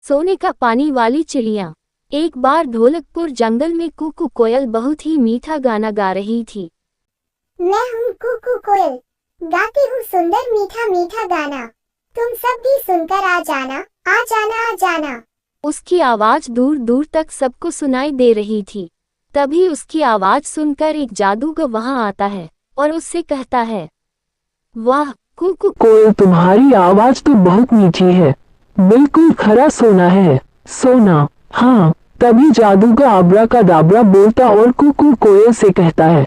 सोने का पानी वाली चिड़िया। एक बार ढोलकपुर जंगल में कुकू कोयल बहुत ही मीठा गाना गा रही थी। मैं हूँ कुकू कोयल, गाती हूँ सुंदर मीठा मीठा गाना। तुम सब भी सुनकर आ जाना, आ जाना, आ जाना। उसकी आवाज दूर दूर तक सबको सुनाई दे रही थी। तभी उसकी आवाज सुनकर एक जादूगर वहां आता है और उससे कहता है, वाह कुकू कोयल, तुम्हारी आवाज तो बहुत मीठी है, बिल्कुल खरा सोना है, सोना। हाँ, तभी जादूगर आब्राकादाब्रा बोलता और कुकू कोयल से कहता है,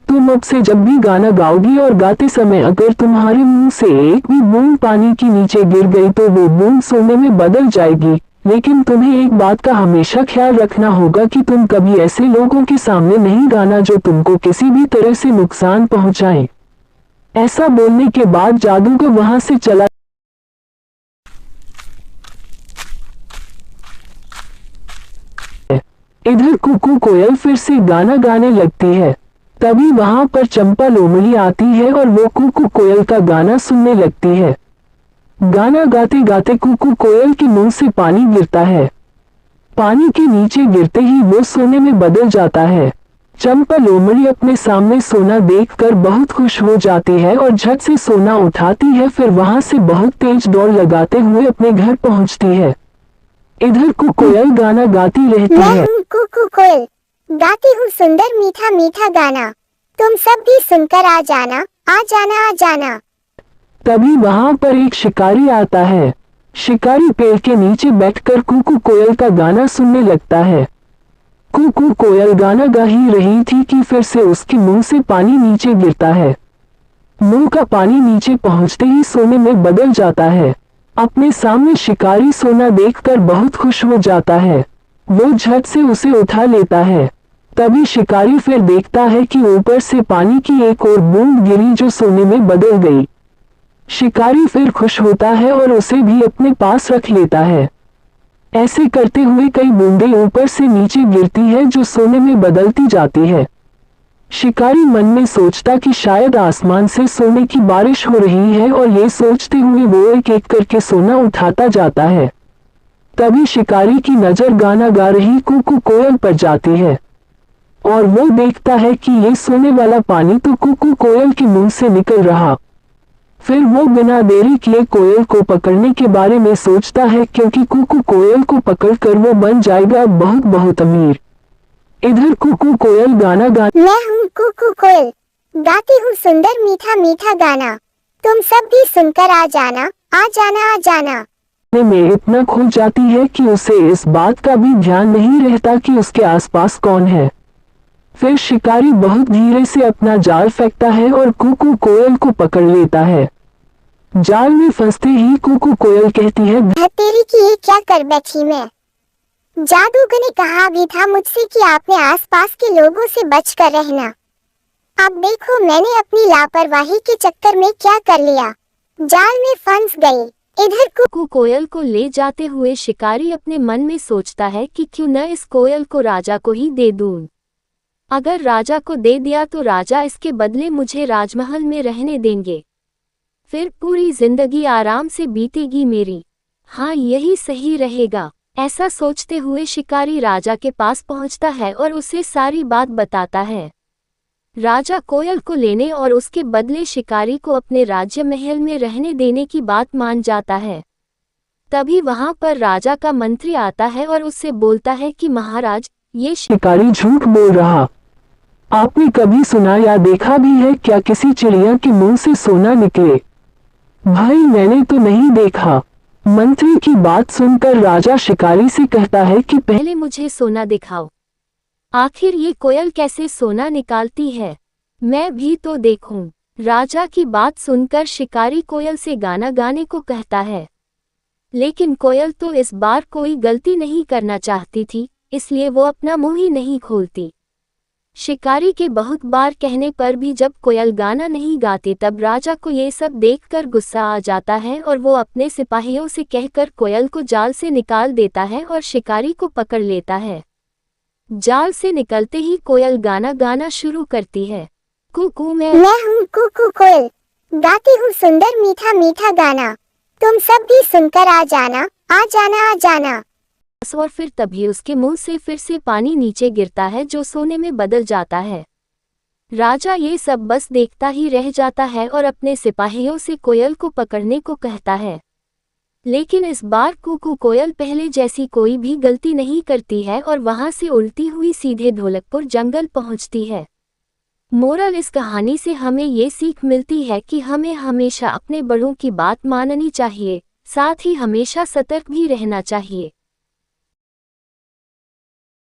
तुम अब से जब भी गाना गाओगी और गाते समय अगर तुम्हारे मुंह से एक भी बूंद पानी की नीचे गिर गई तो वो बूंद सोने में बदल जाएगी। लेकिन तुम्हें एक बात का हमेशा ख्याल रखना होगा कि तुम कभी ऐसे लोगों के सामने नहीं गाना जो तुमको किसी भी तरह से नुकसान पहुंचाए। ऐसा बोलने के बाद जादूगर वहां से चला। इधर कुकू कोयल फिर से गाना गाने लगती है। तभी वहां पर चंपा लोमड़ी आती है और वो कुकू कोयल का गाना सुनने लगती है। गाना गाते गाते कुकू कोयल के मुंह से पानी गिरता है। पानी के नीचे गिरते ही वो सोने में बदल जाता है। चंपा लोमड़ी अपने सामने सोना देखकर बहुत खुश हो जाती है और झट से सोना उठाती है। फिर वहां से बहुत तेज दौड़ लगाते हुए अपने घर पहुंचती है। इधर कुकू कोयल गाना गाती रहती मैं है। हूँ कुकू कोयल, गाती हूँ सुंदर मीठा मीठा गाना। तुम सब भी सुनकर आ जाना, आ जाना, आ जाना। तभी वहां पर एक शिकारी आता है। शिकारी पेड़ के नीचे बैठकर कुकू कोयल का गाना सुनने लगता है। कुकू कोयल गाना गा ही रही थी कि फिर से उसके मुंह से पानी नीचे गिरता है। मुंह का पानी नीचे पहुंचते ही सोने में बदल जाता है। अपने सामने शिकारी सोना देखकर बहुत खुश हो जाता है। वो झट से उसे उठा लेता है। तभी शिकारी फिर देखता है कि ऊपर से पानी की एक और बूंद गिरी जो सोने में बदल गई। शिकारी फिर खुश होता है और उसे भी अपने पास रख लेता है। ऐसे करते हुए कई बूंदें ऊपर से नीचे गिरती है जो सोने में बदलती जाती है। शिकारी मन में सोचता कि शायद आसमान से सोने की बारिश हो रही है और ये सोचते हुए वो एक एक करके सोना उठाता जाता है। तभी शिकारी की नजर गाना गा रही कुकू कोयल पर जाती है और वो देखता है कि ये सोने वाला पानी तो कुकू कोयल के मुंह से निकल रहा। फिर वो बिना देरी किए कोयल को पकड़ने के बारे में सोचता है क्योंकि कुकू कोयल को पकड़कर वो बन जाएगा बहुत बहुत अमीर। इधर कुकू कोयल गाना गा। मैं हूँ कुकू कोयल, गाती हूँ सुंदर मीठा मीठा गाना। तुम सब भी सुनकर आ जाना, आ जाना, आ जाना। में इतना खो जाती है कि उसे इस बात का भी ध्यान नहीं रहता कि उसके आसपास कौन है। फिर शिकारी बहुत धीरे से अपना जाल फेंकता है और कुकू कोयल को पकड़ लेता है। जाल में फंसते ही कुकू कोयल कहती है, तेरी की ये क्या कर बैठी मैं? जादूगर ने कहा भी था मुझसे कि आपने आसपास के लोगों से बचकर रहना। अब देखो मैंने अपनी लापरवाही के चक्कर में क्या कर लिया, जाल में फंस गई। इधर कुकू कोयल को ले जाते हुए शिकारी अपने मन में सोचता है कि क्यों न इस कोयल को राजा को ही दे दूं। अगर राजा को दे दिया तो राजा इसके बदले मुझे राजमहल में रहने देंगे, फिर पूरी जिंदगी आराम से बीतेगी मेरी। हाँ, यही सही रहेगा। ऐसा सोचते हुए शिकारी राजा के पास पहुंचता है और उसे सारी बात बताता है। राजा कोयल को लेने और उसके बदले शिकारी को अपने राज्य महल में रहने देने की बात मान जाता है। तभी वहां पर राजा का मंत्री आता है और उससे बोलता है कि महाराज, ये शिकारी झूठ बोल रहा। आपने कभी सुना या देखा भी है क्या किसी चिड़िया के मुंह से सोना निकले? भाई मैंने तो नहीं देखा। मंत्री की बात सुनकर राजा शिकारी से कहता है कि पहले मुझे सोना दिखाओ। आखिर ये कोयल कैसे सोना निकालती है, मैं भी तो देखूं। राजा की बात सुनकर शिकारी कोयल से गाना गाने को कहता है, लेकिन कोयल तो इस बार कोई गलती नहीं करना चाहती थी, इसलिए वो अपना मुंह ही नहीं खोलती। शिकारी के बहुत बार कहने पर भी जब कोयल गाना नहीं गाती तब राजा को ये सब देखकर गुस्सा आ जाता है और वो अपने सिपाहियों से कहकर कोयल को जाल से निकाल देता है और शिकारी को पकड़ लेता है। जाल से निकलते ही कोयल गाना गाना शुरू करती है, कुकू मैं हूँ कुकू कोयल, गाती हूँ सुंदर मीठा मीठा गाना। तुम सब भी सुनकर आ जाना, आ जाना आ जाना। और फिर तभी उसके मुंह से फिर से पानी नीचे गिरता है जो सोने में बदल जाता है। राजा ये सब बस देखता ही रह जाता है और अपने सिपाहियों से कोयल को पकड़ने को कहता है। लेकिन इस बार कुकू कोयल पहले जैसी कोई भी गलती नहीं करती है और वहां से उड़ती हुई सीधे ढोलकपुर जंगल पहुंचती है। मोरल इस कहानी से हमें ये सीख मिलती है कि हमें हमेशा अपने बड़ों की बात माननी चाहिए, साथ ही हमेशा सतर्क भी रहना चाहिए।